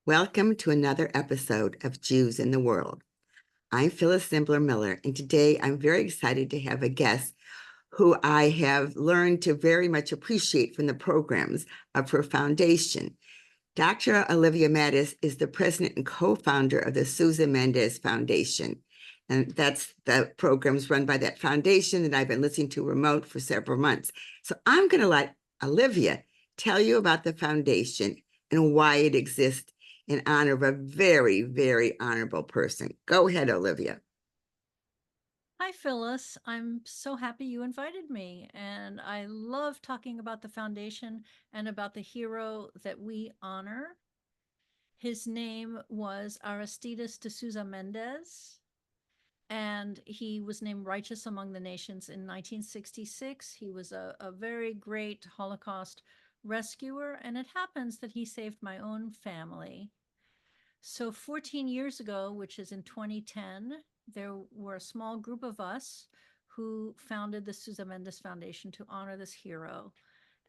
Welcome to another episode of Jews in the World. I'm Phyllis Zimbler Miller, and today I'm very excited to have a guest who I have learned to very much appreciate from the programs of her foundation. Dr. Olivia Mendes is the president and co-founder of the Sousa Mendes Foundation. And that's the programs run by that foundation that I've been listening to remote for several months. So I'm going to let Olivia tell you about the foundation and why it exists in honor of a very, very honorable person. Go ahead, Olivia. Hi, Phyllis. I'm so happy you invited me. And I love talking about the foundation and about the hero that we honor. His name was Aristides de Sousa Mendes, and he was named Righteous Among the Nations in 1966. He was a very great Holocaust rescuer, and it happens that he saved my own family. So 14 years ago, which is in 2010, there were a small group of us who founded the Sousa Mendes Foundation to honor this hero.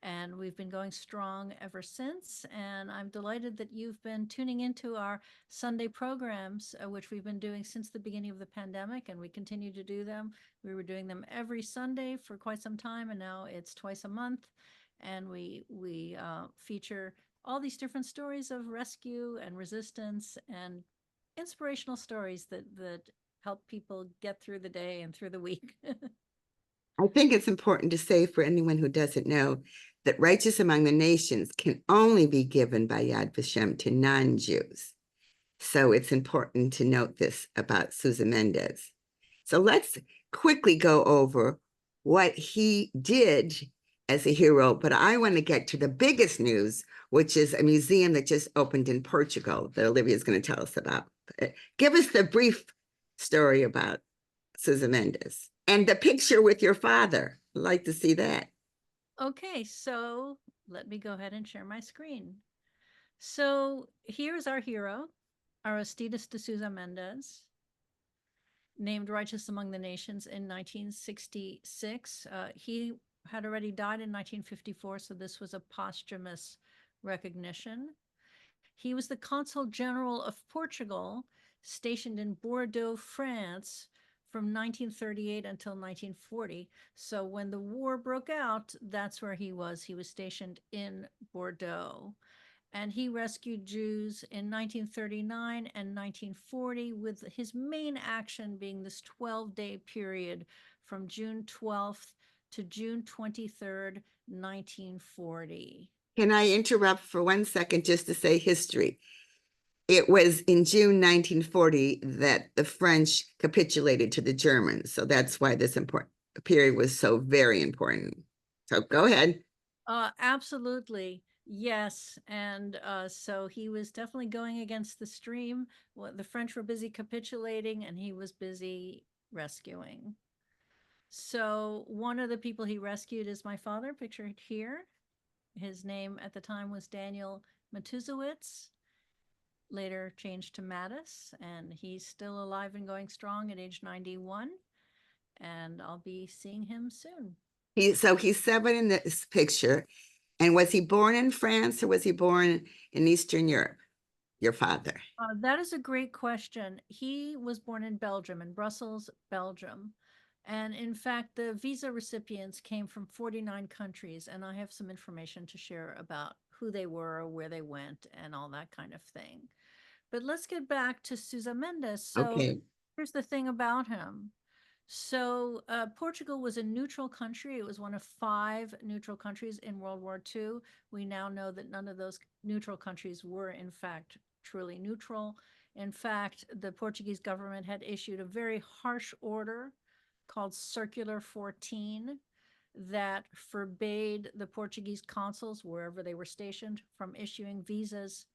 And we've been going strong ever since. And I'm delighted that you've been tuning into our Sunday programs, which we've been doing since the beginning of the pandemic, and we continue to do them. We were doing them every Sunday for quite some time, and now it's twice a month. And we feature all these different stories of rescue and resistance and inspirational stories that help people get through the day and through the week. I think it's important to say for anyone who doesn't know that Righteous Among the Nations can only be given by Yad Vashem to non-Jews. So it's important to note this about Sousa Mendes. So let's quickly go over what he did as a hero, but I want to get to the biggest news, which is a museum that just opened in Portugal that Olivia is going to tell us about. Give us the brief story about Sousa Mendes and the picture with your father. I'd like to see that. Okay, so let me go ahead and share my screen. So here's our hero, Aristides de Sousa Mendes, named Righteous Among the Nations in 1966. He had already died in 1954, so this was a posthumous recognition. He was the Consul General of Portugal, stationed in Bordeaux, France, from 1938 until 1940. So when the war broke out, that's where he was. He was stationed in Bordeaux. And he rescued Jews in 1939 and 1940, with his main action being this 12-day period from June 12th to June 23rd, 1940. Can I interrupt for 1 second just to say history? It was in June 1940 that the French capitulated to the Germans. So that's why this important period was so very important. So go ahead. Absolutely. Yes. And so he was definitely going against the stream. Well, the French were busy capitulating and he was busy rescuing. So one of the people he rescued is my father, pictured here. His name at the time was Daniel Matuzowicz, later changed to Mattis, and he's still alive and going strong at age 91. And I'll be seeing him soon. So he's 7 in this picture. And was he born in France or was he born in Eastern Europe, your father? That is a great question. He was born in Belgium, in Brussels, Belgium. And in fact, the visa recipients came from 49 countries. And I have some information to share about who they were, where they went, and all that kind of thing. But let's get back to Sousa Mendes. So Okay. here's the thing about him. So Portugal was a neutral country. It was one of 5 neutral countries in World War II. We now know that none of those neutral countries were, in fact, truly neutral. In fact, the Portuguese government had issued a very harsh order called Circular 14 that forbade the Portuguese consuls, wherever they were stationed, from issuing visas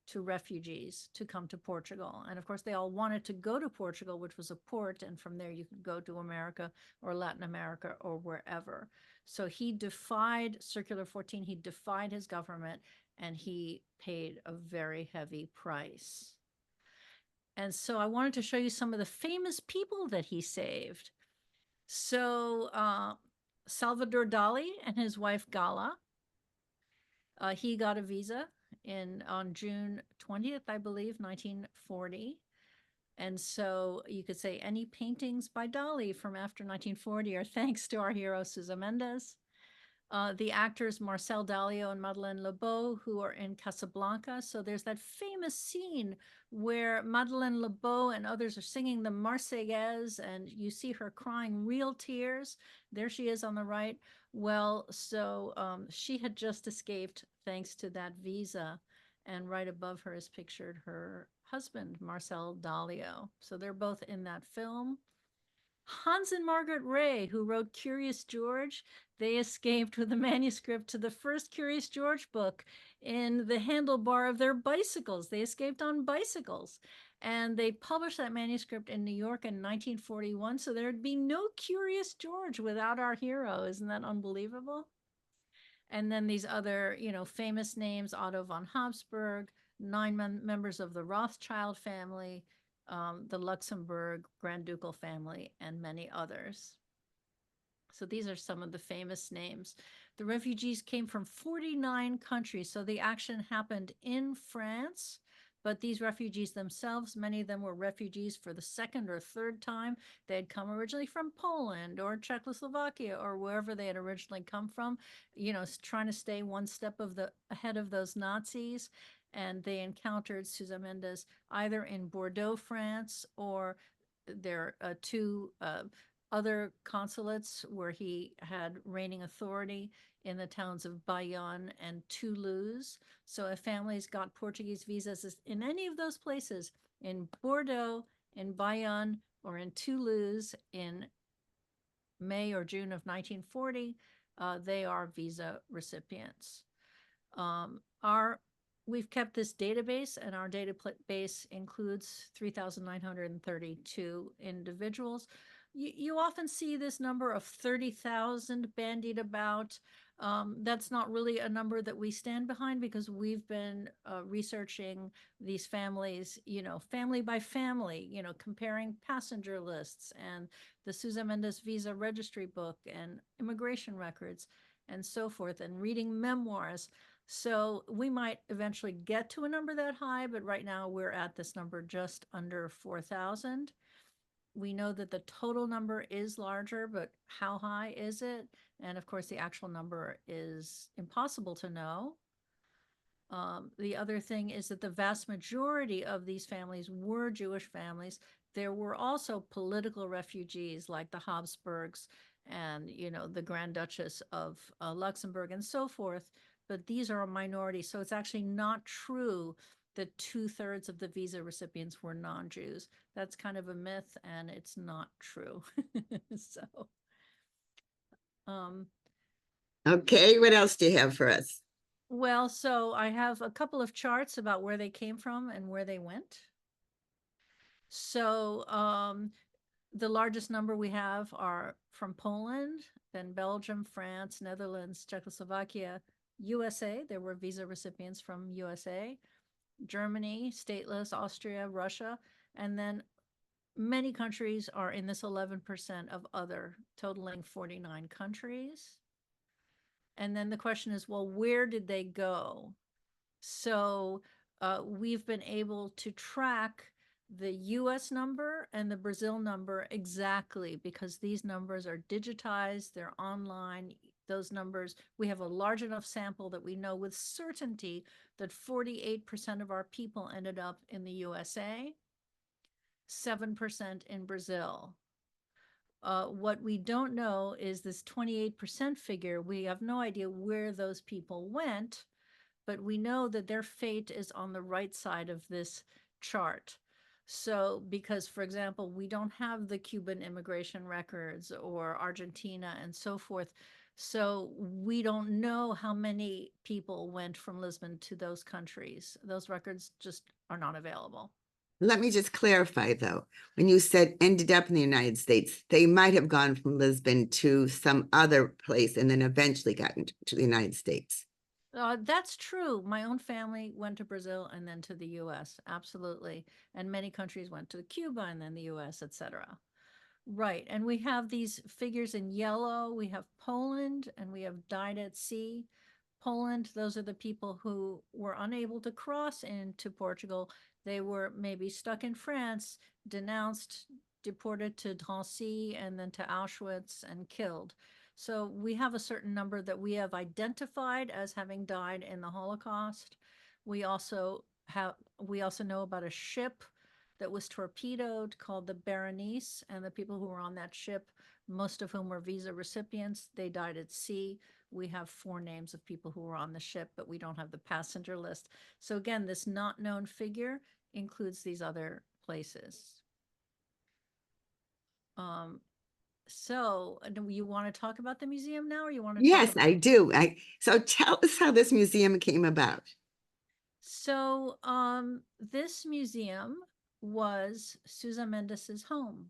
to refugees to come to Portugal. And of course, they all wanted to go to Portugal, which was a port, and from there you could go to America or Latin America or wherever. So he defied Circular 14, he defied his government, and he paid a very heavy price. And so I wanted to show you some of the famous people that he saved. So Salvador Dali and his wife Gala, he got a visa on June 20th, I believe, 1940. And so you could say any paintings by Dali from after 1940 are thanks to our hero, Sousa Mendes. The actors Marcel Dalio and Madeleine Lebeau, who are in Casablanca. So there's that famous scene where Madeleine Lebeau and others are singing the Marseillaise, and you see her crying real tears. There she is on the right. Well, so she had just escaped thanks to that visa. And right above her is pictured her husband, Marcel Dalio. So they're both in that film. Hans and Margaret Ray, who wrote Curious George, they escaped with a manuscript to the first Curious George book in the handlebar of their bicycles. They escaped on bicycles. And they published that manuscript in New York in 1941. So there'd be no Curious George without our hero. Isn't that unbelievable? And then these other, famous names: Otto von Habsburg, nine members of the Rothschild family, the Luxembourg Grand Ducal family, and many others. So these are some of the famous names. The refugees came from 49 countries. So the action happened in France, but these refugees themselves, many of them were refugees for the second or third time. They had come originally from Poland or Czechoslovakia or wherever they had originally come from, trying to stay one step ahead of those Nazis. And they encountered Sousa Mendes either in Bordeaux, France, or there are two other consulates where he had reigning authority in the towns of Bayonne and Toulouse. So if families got Portuguese visas in any of those places, in Bordeaux, in Bayonne, or in Toulouse in May or June of 1940, they are visa recipients. We've kept this database, and our database includes 3,932 individuals. You often see this number of 30,000 bandied about. That's not really a number that we stand behind, because we've been researching these families, family by family, comparing passenger lists and the Sousa Mendes visa registry book and immigration records and so forth, and reading memoirs. So we might eventually get to a number that high, but right now we're at this number just under 4,000. We know that the total number is larger, but how high is it? And of course, the actual number is impossible to know. The other thing is that the vast majority of these families were Jewish families. There were also political refugees like the Habsburgs and, the Grand Duchess of Luxembourg and so forth. But these are a minority. So it's actually not true that 2/3 of the visa recipients were non-Jews. That's kind of a myth, and it's not true. So, Okay, what else do you have for us? well, so I have a couple of charts about where they came from and where they went. So, the largest number we have are from Poland, then Belgium, France, Netherlands, Czechoslovakia, USA. There were visa recipients from USA, Germany, stateless, Austria, Russia, and then many countries are in this 11% of other, totaling 49 countries. And then the question is, well, where did they go? So we've been able to track the US number and the Brazil number exactly, because these numbers are digitized, they're online. Those numbers, we have a large enough sample that we know with certainty that 48% of our people ended up in the USA, 7% in Brazil. What we don't know is this 28% figure. We have no idea where those people went, but we know that their fate is on the right side of this chart. So, because, for example, we don't have the Cuban immigration records or Argentina and so forth. So we don't know how many people went from Lisbon to those countries. Those records just are not available. Let me just clarify though, when you said ended up in the United States, they might have gone from Lisbon to some other place and then eventually gotten to the United States. That's true. My own family went to Brazil and then to the US, absolutely. And many countries went to Cuba and then the US, etc. Right. And we have these figures in yellow. We have Poland, and we have died at sea. Poland, those are the people who were unable to cross into Portugal. They were maybe stuck in France, denounced, deported to Drancy and then to Auschwitz and killed. So we have a certain number that we have identified as having died in the Holocaust. We also know about a ship that was torpedoed called the Berenice, and the people who were on that ship, most of whom were visa recipients, they died at sea. We have 4 names of people who were on the ship, but we don't have the passenger list. So again, this not known figure includes these other places. Um, so do you want to talk about the museum now, or you want to talk Yes, about? I do. So tell us how this museum came about. So this museum was Sousa Mendes's home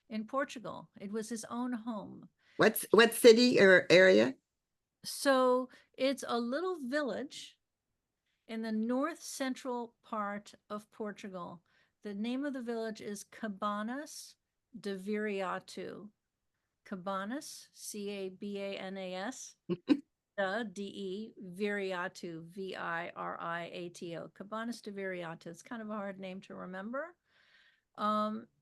in Portugal. It was his own home. What city or area? So it's a little village in the north central part of Portugal. The name of the village is Cabanas de Viriato. Cabanas, Cabanas, de Viriato, Viriato. Cabanas de Viriato. It's kind of a hard name to remember.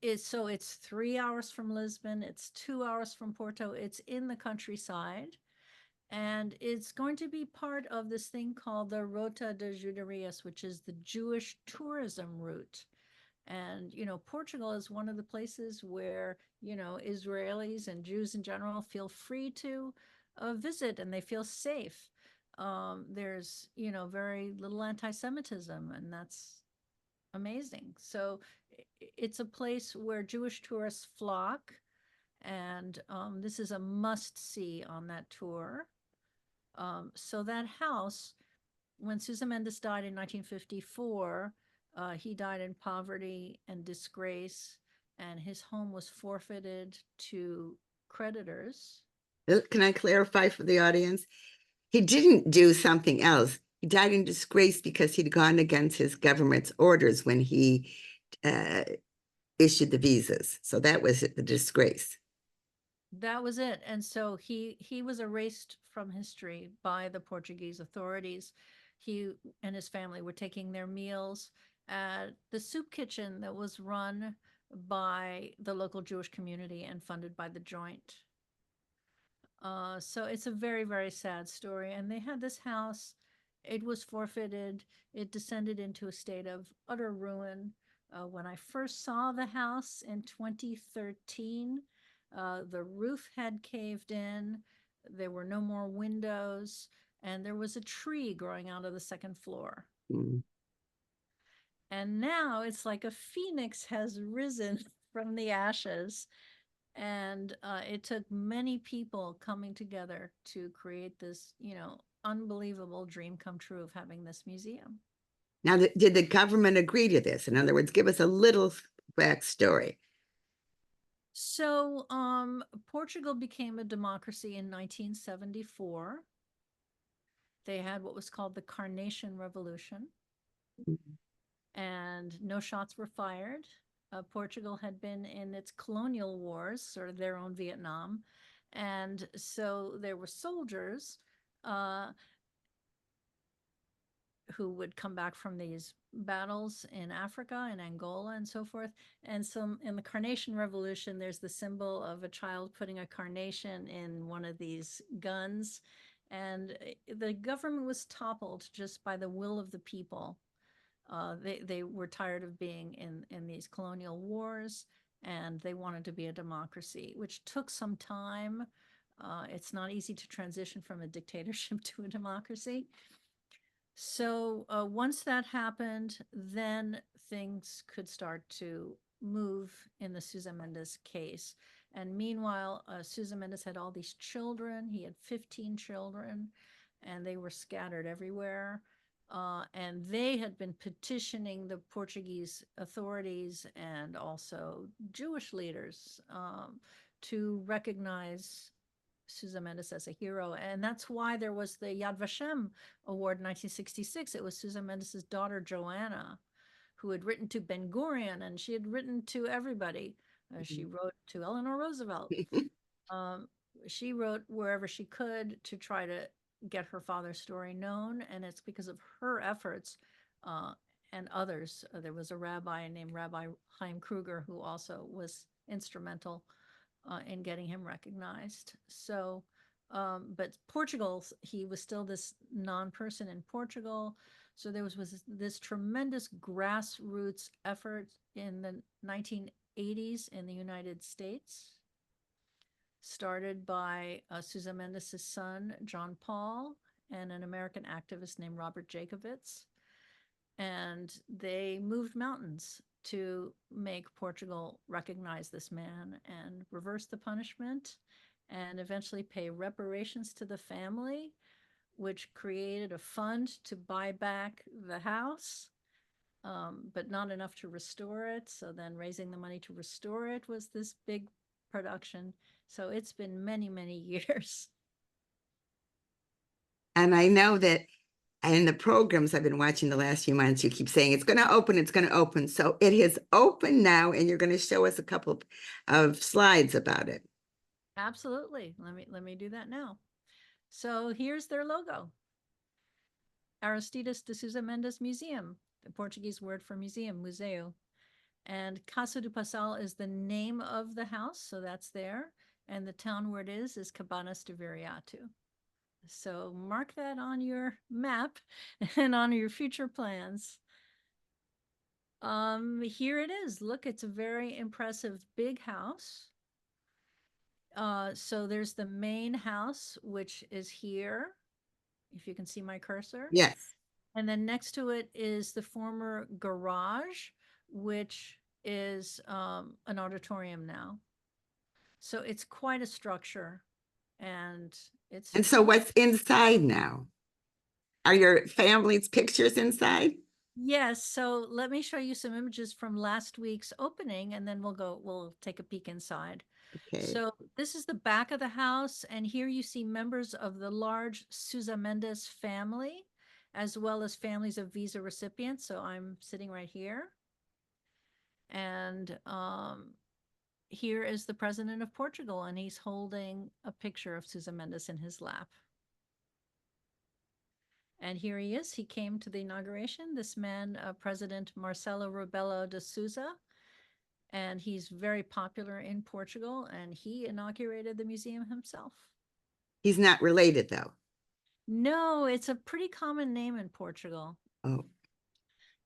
It's 3 hours from Lisbon. It's 2 hours from Porto. It's in the countryside, and it's going to be part of this thing called the Rota de Judarias, which is the Jewish tourism route. And, Portugal is one of the places where, Israelis and Jews in general feel free to visit, and they feel safe. There's, very little anti Semitism, and that's amazing. So it's a place where Jewish tourists flock, and this is a must see on that tour. So that house, when Sousa Mendes died in 1954, he died in poverty and disgrace, and his home was forfeited to creditors. Can I clarify for the audience? He didn't do something else. He died in disgrace because he'd gone against his government's orders when he uh, issued the visas. So that was the disgrace. That was it. And so he was erased from history by the Portuguese authorities. He and his family were taking their meals at the soup kitchen that was run by the local Jewish community and funded by the Joint. So it's a very, very sad story. And they had this house, it was forfeited, it descended into a state of utter ruin. When I first saw the house in 2013, the roof had caved in, there were no more windows, and there was a tree growing out of the second floor. Mm. And now it's like a phoenix has risen from the ashes, and it took many people coming together to create this, unbelievable dream come true of having this museum. Now, did the government agree to this? In other words, give us a little backstory. So Portugal became a democracy in 1974. They had what was called the Carnation Revolution, Mm. and no shots were fired. Portugal had been in its colonial wars, sort of their own Vietnam. And so there were soldiers uh, who would come back from these battles in Africa and Angola and so forth. And so in the Carnation Revolution, there's the symbol of a child putting a carnation in one of these guns. And the government was toppled just by the will of the people. They were tired of being in these colonial wars, and they wanted to be a democracy, which took some time. It's not easy to transition from a dictatorship to a democracy. So once that happened, then things could start to move in the Sousa Mendes case. And meanwhile, Sousa Mendes had all these children. He had 15 children, and they were scattered everywhere. And they had been petitioning the Portuguese authorities and also Jewish leaders to recognize Sousa Mendes as a hero. And that's why there was the Yad Vashem Award in 1966. It was Sousa Mendes' daughter, Joanna, who had written to Ben Gurion, and she had written to everybody. She wrote to Eleanor Roosevelt. Um, she wrote wherever she could to try to get her father's story known, and it's because of her efforts uh, and others. There was a rabbi named Rabbi Chaim Kruger who also was instrumental in getting him recognized. So, but Portugal, he was still this non-person in Portugal. So there was this tremendous grassroots effort in the 1980s in the United States, started by Sousa Mendes' son, John Paul, and an American activist named Robert Jacobitz. And they moved mountains to make Portugal recognize this man and reverse the punishment and eventually pay reparations to the family, which created a fund to buy back the house, but not enough to restore it. So then raising the money to restore it was this big production. So it's been many, many years. And I know that in the programs I've been watching the last few months, you keep saying it's going to open, it's going to open. So it has opened now, and you're going to show us a couple of slides about it. Absolutely. Let me do that now. So here's their logo. Aristides de Sousa Mendes Museum, the Portuguese word for museum, museu. And Casa do Passal is the name of the house, so that's there. And the town where it is Cabanas de Viriato. So mark that on your map and on your future plans. Here it is. Look, it's a very impressive big house. So there's the main house, which is here, if you can see my cursor. Yes. And then next to it is the former garage, which is an auditorium now. So it's quite a structure, and it's And so what's inside now? Are your family's pictures inside? yes. So let me show you some images from last week's opening, and then we'll take a peek inside. Okay. So this is the back of the house, and here you see members of the large Sousa Mendes family, as well as families of visa recipients. So I'm sitting right here. And here is the president of Portugal, and he's holding a picture of Sousa Mendes in his lap. And here he is. He came to the inauguration. This man, President Marcelo Rebelo de Sousa, and he's very popular in Portugal, and he inaugurated the museum himself. He's not related, though. No, it's a pretty common name in Portugal. Oh,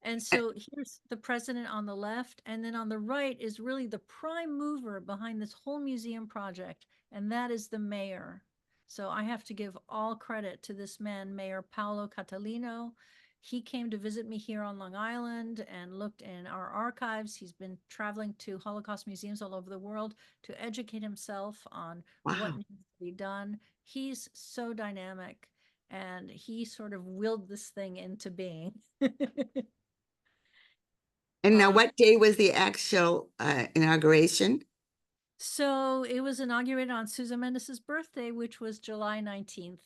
And so here's the president on the left, and then on the right is really the prime mover behind this whole museum project, and that is the mayor. So I have to give all credit to this man, Mayor Paulo Catalino. He came to visit me here on Long Island and looked in our archives. He's been traveling to Holocaust museums all over the world to educate himself on what wow. needs to be done. He's so dynamic, and he sort of willed this thing into being. And now Uh, what day was the actual inauguration? so it was inaugurated on Sousa Mendes' birthday, which was July 19th,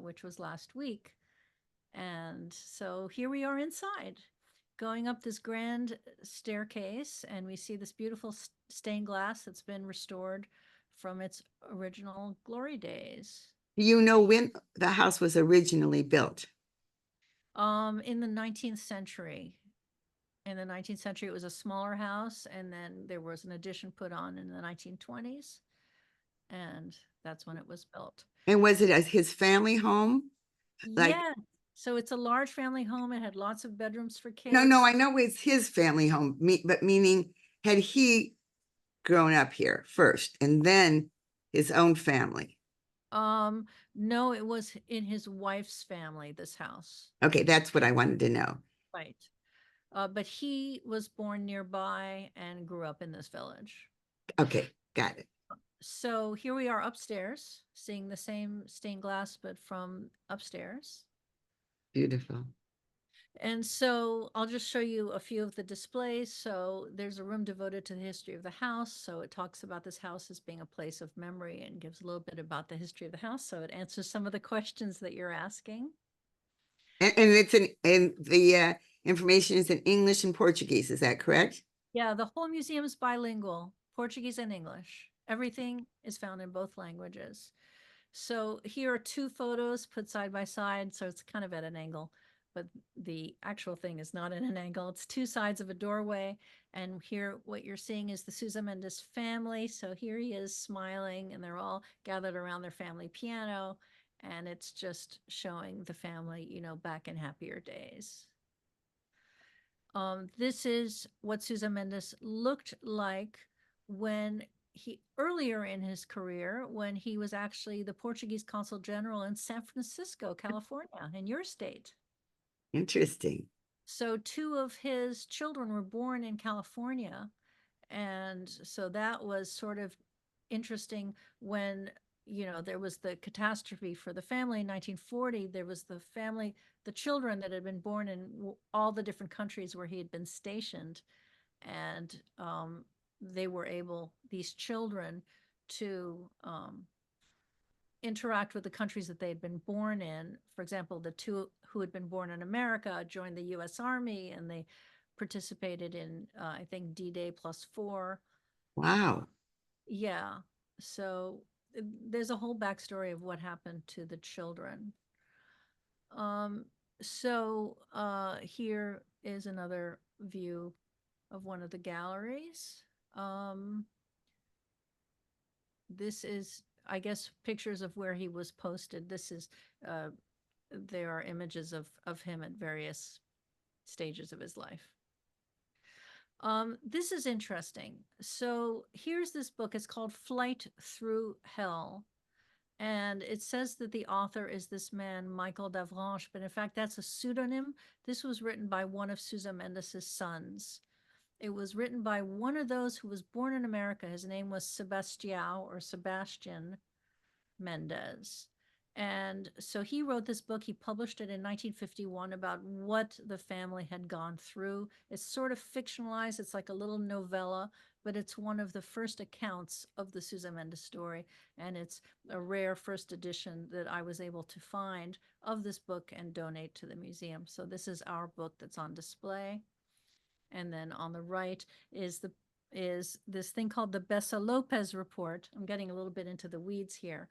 which was last week. And so here we are inside, going up this grand staircase, and we see this beautiful stained glass that's been restored from its original glory days. Do you know when the house was originally built? In the 19th century. In the 19th century, it was a smaller house, and then there was an addition put on in the 1920s, and that's when it was built. And was it as his family home? Like, Yeah. So it's a large family home. It had lots of bedrooms for no, I kids. know it's his family home, but meaning had he grown up here first and then his own family? Um, no, it was in his wife's family, this house. Okay, that's what I wanted to know. Right. But he was born nearby and grew up in this village. Okay, got it. So here we are upstairs, seeing the same stained glass, but from upstairs. Beautiful. And so I'll just show you a few of the displays. So there's a room devoted to the history of the house. So it talks about this house as being a place of memory and gives a little bit about the history of the house. So it answers some of the questions that you're asking. And the information is in English and Portuguese, is that correct? Yeah, the whole museum is bilingual, Portuguese and English. Everything is found in both languages. So here are two photos put side by side, so it's kind of at an angle, but the actual thing is not at an angle. It's two sides of a doorway, and here what you're seeing is the Sousa Mendes family. So here he is smiling, and they're all gathered around their family piano, and it's just showing the family, back in happier days. This is what Sousa Mendes looked like when he earlier in his career, when he was actually the Portuguese consul general in San Francisco, California, in your state. Interesting. So two of his children were born in California, and so that was sort of interesting when there was the catastrophe for the family in 1940. There was the children that had been born in all the different countries where he had been stationed, and they were able, these children, to interact with the countries that they had been born in. For example, the two who had been born in America joined the U.S. Army, and they participated in, I think, D-Day +4. Wow. Yeah. So there's a whole backstory of what happened to the children. Um, here is another view of one of the galleries. Um, this is, I guess, pictures of where he was posted. Uh, there are images of him at various stages of his life. This is interesting. So here's this book. It's called Flight Through Hell. And it says that the author is this man, Michael Davranche, but in fact, that's a pseudonym. This was written by one of Sousa Mendes's sons. It was written by one of those who was born in America. His name was Sebastian Mendes. And so he wrote this book. He published it in 1951 about what the family had gone through. It's sort of fictionalized. It's like a little novella, but it's one of the first accounts of the Sousa Mendes story. And it's a rare first edition that I was able to find of this book and donate to the museum. So this is our book that's on display. And then on the right is this thing called the Bessa Lopez report. I'm getting a little bit into the weeds here.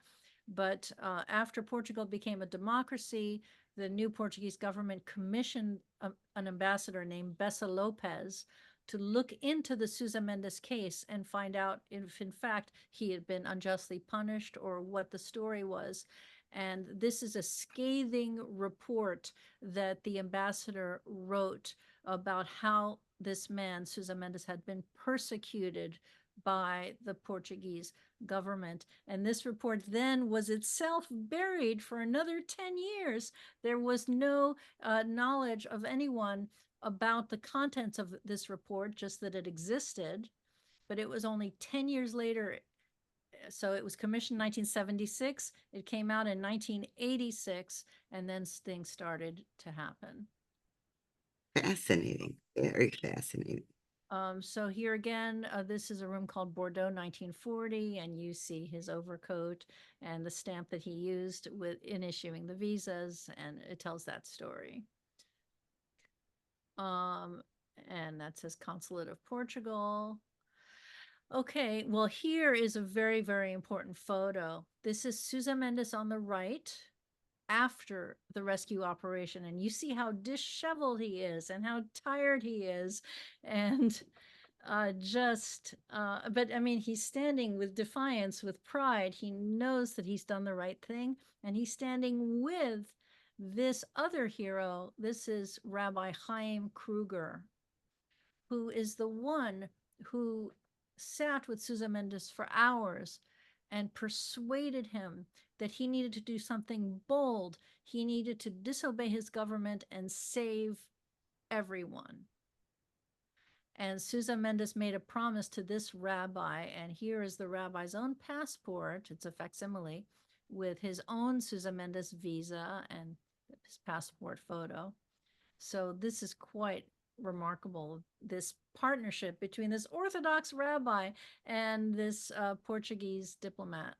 But after Portugal became a democracy, the new Portuguese government commissioned an ambassador named Bessa Lopez to look into the Sousa Mendes case and find out if, in fact, he had been unjustly punished or what the story was. And this is a scathing report that the ambassador wrote about how this man, Sousa Mendes, had been persecuted by the Portuguese government. And this report then was itself buried for another 10 years. There was no knowledge of anyone about the contents of this report, just that it existed. But it was only 10 years later. So it was commissioned in 1976. It came out in 1986, and then things started to happen. Fascinating. Very fascinating. So here again, this is a room called Bordeaux 1940, and you see his overcoat and the stamp that he used in issuing the visas, and it tells that story. And that says Consulate of Portugal. Okay, well, here is a very, very important photo. This is Sousa Mendes on the right after the rescue operation, and you see how disheveled he is and how tired he is, and but I mean, he's standing with defiance, with pride. He knows that he's done the right thing, and he's standing with this other hero. This is Rabbi Chaim Kruger, who is the one who sat with Sousa Mendes for hours and persuaded him that he needed to do something bold. He needed to disobey his government and save everyone. And Sousa Mendes made a promise to this rabbi, and here is the rabbi's own passport. It's a facsimile with his own Sousa Mendes visa and his passport photo. So this is quite remarkable, this partnership between this Orthodox rabbi and this Portuguese diplomat.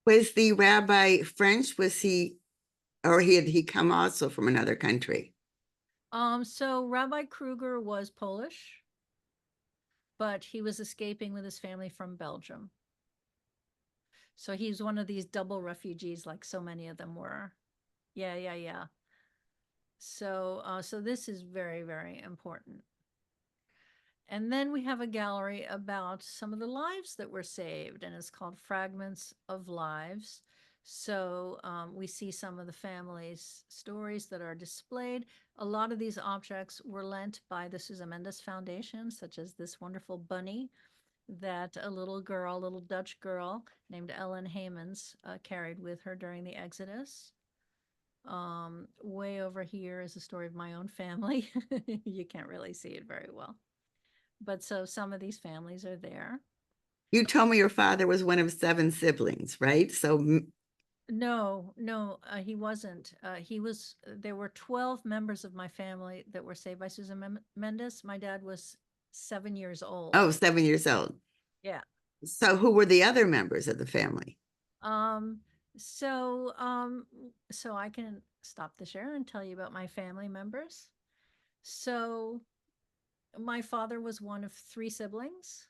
Was the rabbi French? Was he, or had he come also from another country? So Rabbi Kruger was Polish, but he was escaping with his family from Belgium. So he's one of these double refugees, like so many of them were. Yeah, yeah, yeah. So this is very, very important. And then we have a gallery about some of the lives that were saved, and it's called Fragments of Lives. So we see some of the families' stories that are displayed. A lot of these objects were lent by the Sousa Mendes Foundation, such as this wonderful bunny that a little girl, little Dutch girl named Ellen Hamans carried with her during the Exodus. Way over here is a story of my own family. You can't really see it very well. But so some of these families are there. You told me your father was one of seven siblings, right? So, No, no, he wasn't. There were 12 members of my family that were saved by Susan Mendes. My dad was 7 years oh, old. 7 years old. Yeah. So who were the other members of the family? Um, so, um, so I can stop the share and tell you about my family members. So my father was one of three siblings.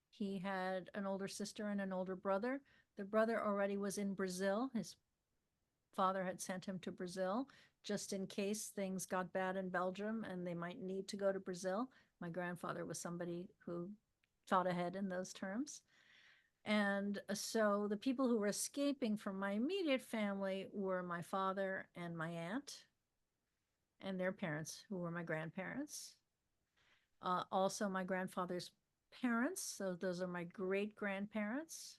He had an older sister and an older brother. The brother already was in Brazil. His father had sent him to Brazil just in case things got bad in Belgium and they might need to go to Brazil. My grandfather was somebody who thought ahead in those terms. And so the people who were escaping from my immediate family were my father and my aunt and their parents, who were my grandparents. Also, my grandfather's parents. So those are my great grandparents.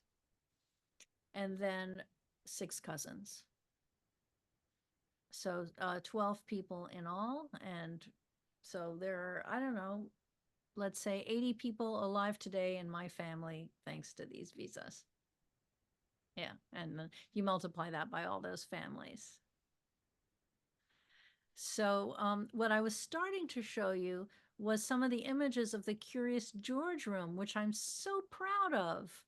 And then six cousins. So 12 people in all. And so there are, I don't know, let's say 80 people alive today in my family thanks to these visas. Yeah. And you multiply that by all those families. So what I was starting to show you was some of the images of the Curious George room, which I'm so proud of.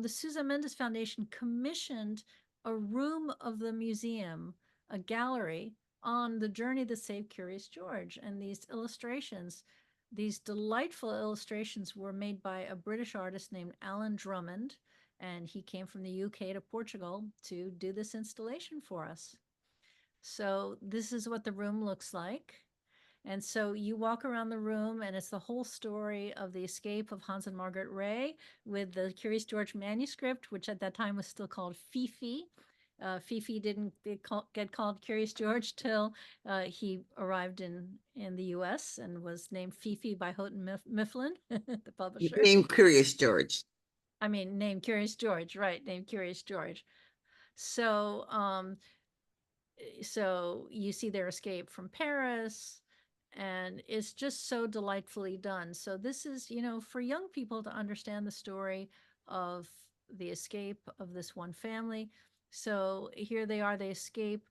The Sousa Mendes Foundation commissioned a room of the museum, a gallery, on the journey that saved Curious George. And these illustrations, these delightful illustrations, were made by a British artist named Alan Drummond. And he came from the UK to Portugal to do this installation for us. So this is what the room looks like. And so you walk around the room, and it's the whole story of the escape of Hans and Margaret Ray with the Curious George manuscript, which at that time was still called Fifi. Fifi didn't get called Curious George till he arrived in the U.S. and was named Fifi by Houghton Mifflin, the publisher. Named Curious George. I mean, named Curious George, right? Named Curious George. So, so you see their escape from Paris, and it's just so delightfully done. So this is, for young people to understand the story of the escape of this one family. So here they are, they escape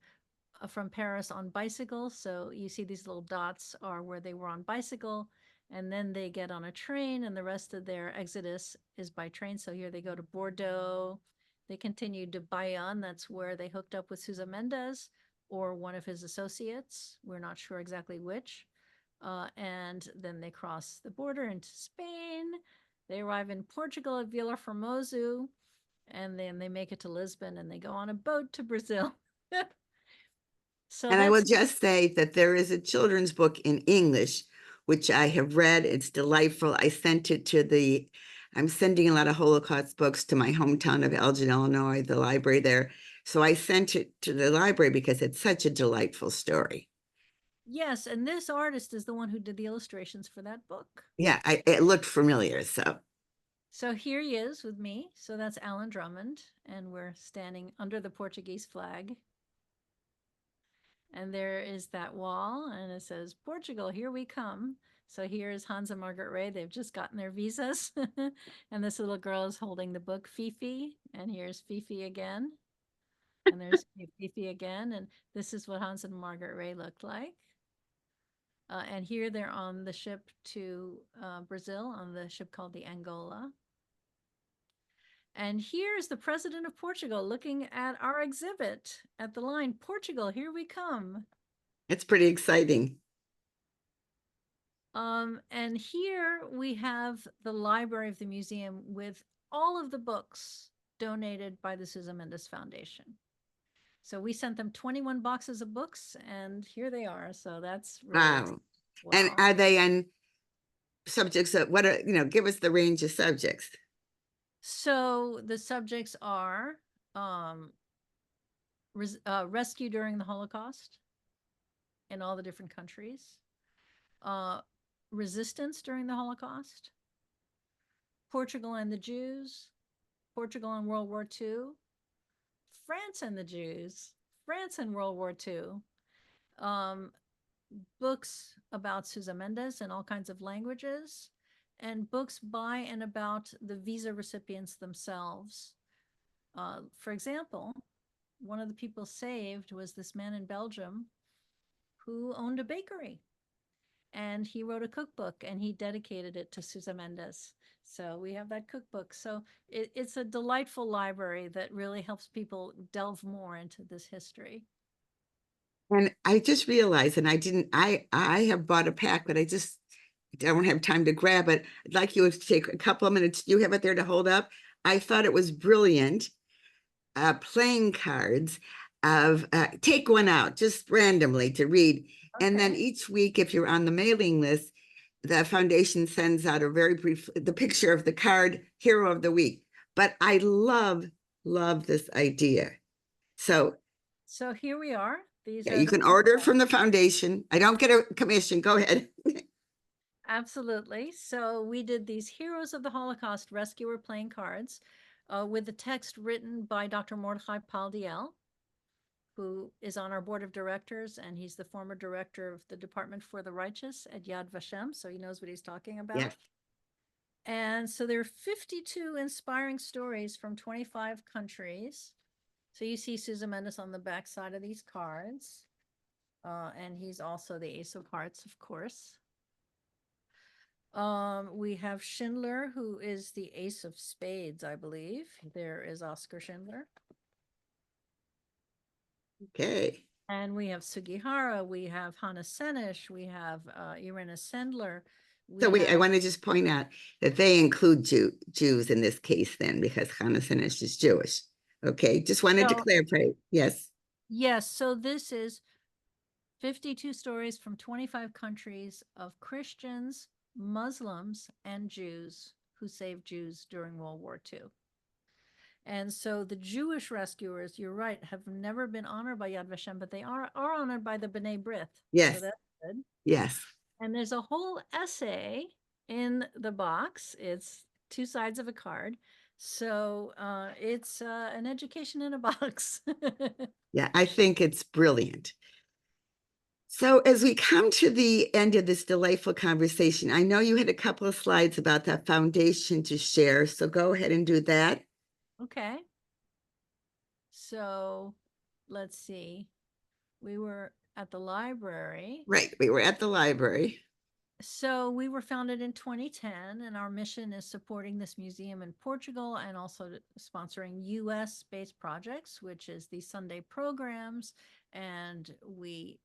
from Paris on bicycle. So you see these little dots are where they were on bicycle, and then they get on a train, and the rest of their exodus is by train. So here they go to Bordeaux. They continued to Bayonne. That's where they hooked up with Sousa Mendes or one of his associates. We're not sure exactly which. And then they cross the border into Spain. They arrive in Portugal at Vila Formoso, and then they make it to Lisbon, and they go on a boat to Brazil. So And I will that's just say that there is a children's book in English, which I have read. It's delightful. I'm sending a lot of Holocaust books to my hometown of Elgin, Illinois, the library there. So I sent it to the library because it's such a delightful story. Yes, and this artist is the one who did the illustrations for that book. Yeah, it looked familiar. So So here he is with me. So that's Alan Drummond, and we're standing under the Portuguese flag. And there is that wall, and it says, Portugal, here we come. So here is Hans and Margaret Ray. They've just gotten their visas. And this little girl is holding the book, Fifi. And here's Fifi again. And there's Fifi again. And this is what Hans and Margaret Ray looked like. And here they're on the ship to Brazil, on the ship called the Angola. And here's the president of Portugal looking at our exhibit at the line, Portugal, here we come. it's pretty exciting. And here we have the library of the museum with all of the books donated by the Sousa Mendes Foundation. So we sent them 21 boxes of books, and here they are. So that's really Wow. And well. are they on subjects of what are, give us the range of subjects. So the subjects are um, rescue during the Holocaust in all the different countries, uh, resistance during the Holocaust, Portugal and the Jews, Portugal in World War II, France and the Jews, France in World War II, um, books about Sousa Mendes in all kinds of languages, and books by and about the visa recipients themselves. For example, one of the people saved was this man in Belgium who owned a bakery, and he wrote a cookbook and he dedicated it to Sousa Mendes. So we have that cookbook. So it's a delightful library that really helps people delve more into this history. And I just realized, and I have bought a pack, but I just don't have time to grab it. I'd like you to take a couple of minutes. You have it there to hold up. I thought it was brilliant. Playing cards of take one out just randomly to read. And then Okay. each week, if you're on the mailing list, the foundation sends out a very brief, the picture of the card hero of the week. But I love this idea. So So here we are. These yeah, are you the can two. order from the foundation. I don't get a commission. Go ahead. Absolutely. So we did these Heroes of the Holocaust Rescuer playing cards with the text written by Dr. Mordechai Paldiel, who is on our board of directors, and he's the former director of the Department for the Righteous at Yad Vashem, so he knows what he's talking about. Yes. And so there are 52 inspiring stories from 25 countries. So you see Sousa Mendes on the back side of these cards. And he's also the Ace of Hearts, of course. We have Schindler, who is the Ace of Spades, I believe. There is Oscar Schindler. Okay. And we have Sugihara, we have Hannah Senish, we have Irina Sendler. So We wait, I have, want to just point out that they include Jews in this case then, because Hannah Sinesh is Jewish. Okay, just wanted to so clarify. Yes. yes, so this is 52 stories from 25 countries of Christians, Muslims, and Jews who saved Jews during World War II. And so the Jewish rescuers, you're right, have never been honored by Yad Vashem, but they are honored by the B'nai B'rith. So Yes. that's good. Yes. And there's a whole essay in the box. It's two sides of a card. So it's an education in a box. Yeah, I think it's brilliant. So as we come to the end of this delightful conversation, I know you had a couple of slides about that foundation to share, so go ahead and do that. Okay. So let's see. We were at the library. Right, we were at the library. So we were founded in 2010, and our mission is supporting this museum in Portugal and also sponsoring US based projects, which is the Sunday programs. And we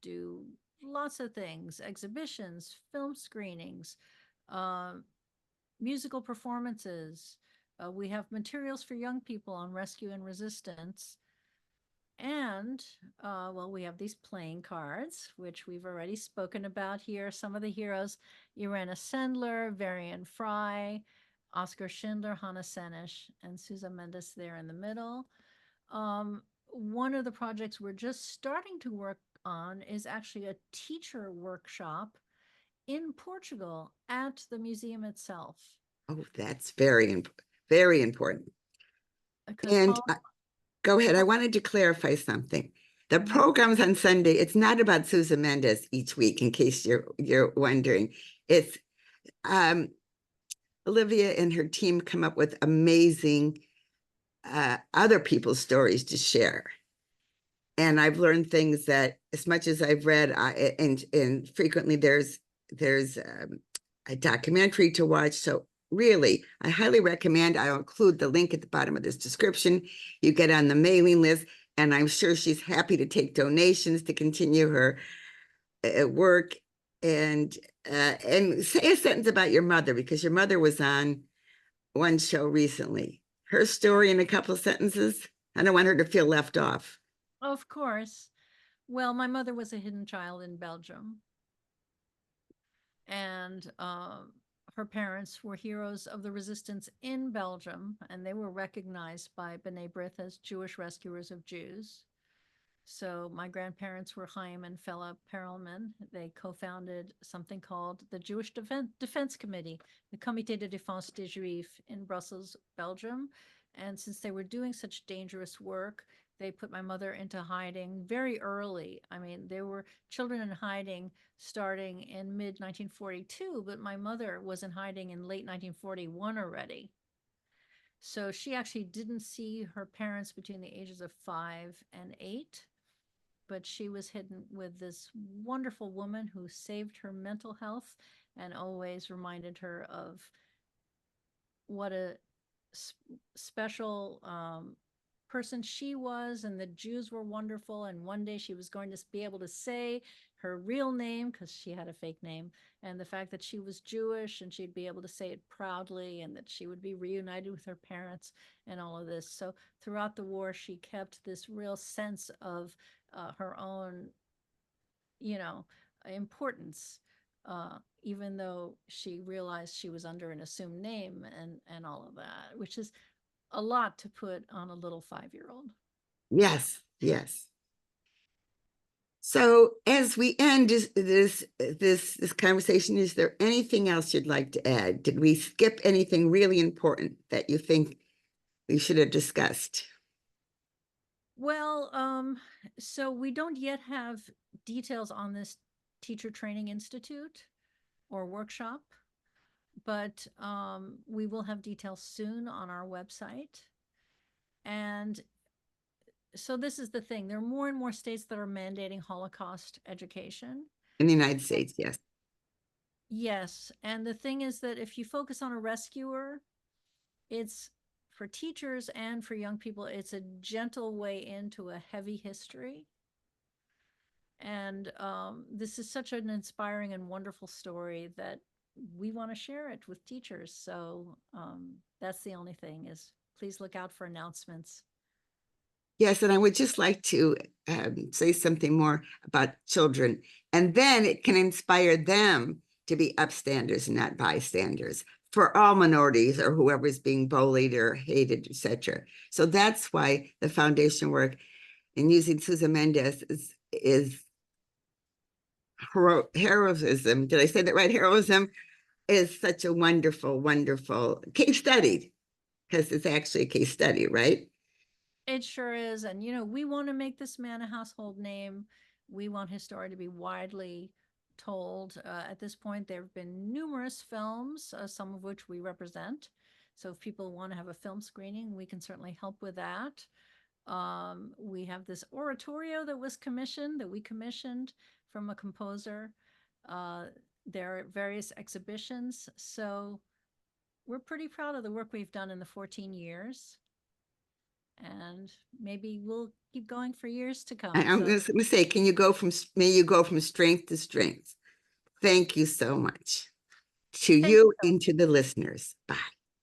do lots of things, exhibitions, film screenings, uh, musical performances. We have materials for young people on rescue and resistance. And, well, we have these playing cards, which we've already spoken about here. Some of the heroes, Irena Sendler, Varian Fry, Oscar Schindler, Hannah Senish, and Sousa Mendes there in the middle. One of the projects we're just starting to work on is actually a teacher workshop in Portugal at the museum itself. Oh, that's very important. Because And all, go ahead. I all wanted to clarify something. The mhm. programs on Sunday, it's not about Sousa Mendes each week, in case you're wondering. It's Olivia and her team come up with amazing other people's stories to share. And I've learned things that, as much as I've read, and frequently there's a documentary to watch. So really, I highly recommend. I'll include the link at the bottom of this description. You get on the mailing list, and I'm sure she's happy to take donations to continue her work. And say a sentence about your mother, because your mother was on one show recently. her story in a couple of sentences? I don't want her to feel left off. Of course. Well, my mother was a hidden child in Belgium, and her parents were heroes of the resistance in Belgium, and they were recognized by B'nai B'rith as Jewish rescuers of Jews. So my grandparents were Chaim and Fela Perelman. They co-founded something called the Jewish Defense Committee, the Comité de Défense des Juifs in Brussels, Belgium. And since they were doing such dangerous work, they put my mother into hiding very early. I mean, there were children in hiding starting in mid 1942, but my mother was in hiding in late 1941 already. So she actually didn't see her parents between the ages of 5 and 8, but she was hidden with this wonderful woman who saved her mental health and always reminded her of what a special person she was, and the Jews were wonderful. And one day she was going to be able to say her real name because she had a fake name, and the fact that she was Jewish and she'd be able to say it proudly, and that she would be reunited with her parents and all of this. So throughout the war, she kept this real sense of her own, you know, importance, even though she realized she was under an assumed name and all of that, which is a lot to put on a little 5-year-old. Yes, yes. So as we end this conversation, is there anything else you'd like to add? Did we skip anything really important that you think we should have discussed? Well, so we don't yet have details on this teacher training institute or workshop, but we will have details soon on our website. And so this is the thing, there are more and more states that are mandating Holocaust education. In the United States, yes. Yes, and the thing is that if you focus on a rescuer, it's for teachers and for young people, it's a gentle way into a heavy history. And this is such an inspiring and wonderful story that we want to share it with teachers. So that's the only thing, is please look out for announcements. Yes, and I would just like to say something more about children, and then it can inspire them to be upstanders and not bystanders for all minorities or whoever's being bullied or hated, etc. So that's why the foundation work in using Sousa Mendes is heroism. Did I say that right? Heroism is such a wonderful, wonderful case study, because it's actually a case study, right? It sure is. And, you know, we want to make this man a household name. We want his story to be widely told. At this point, there have been numerous films, some of which we represent. So if people want to have a film screening, we can certainly help with that. We have this oratorio that we commissioned from a composer. There are various exhibitions. So we're pretty proud of the work we've done in the 14 years. And maybe we'll keep going for years to come. I'm going to say, may you go from strength to strength. Thank you so much. To you and to the listeners. Bye.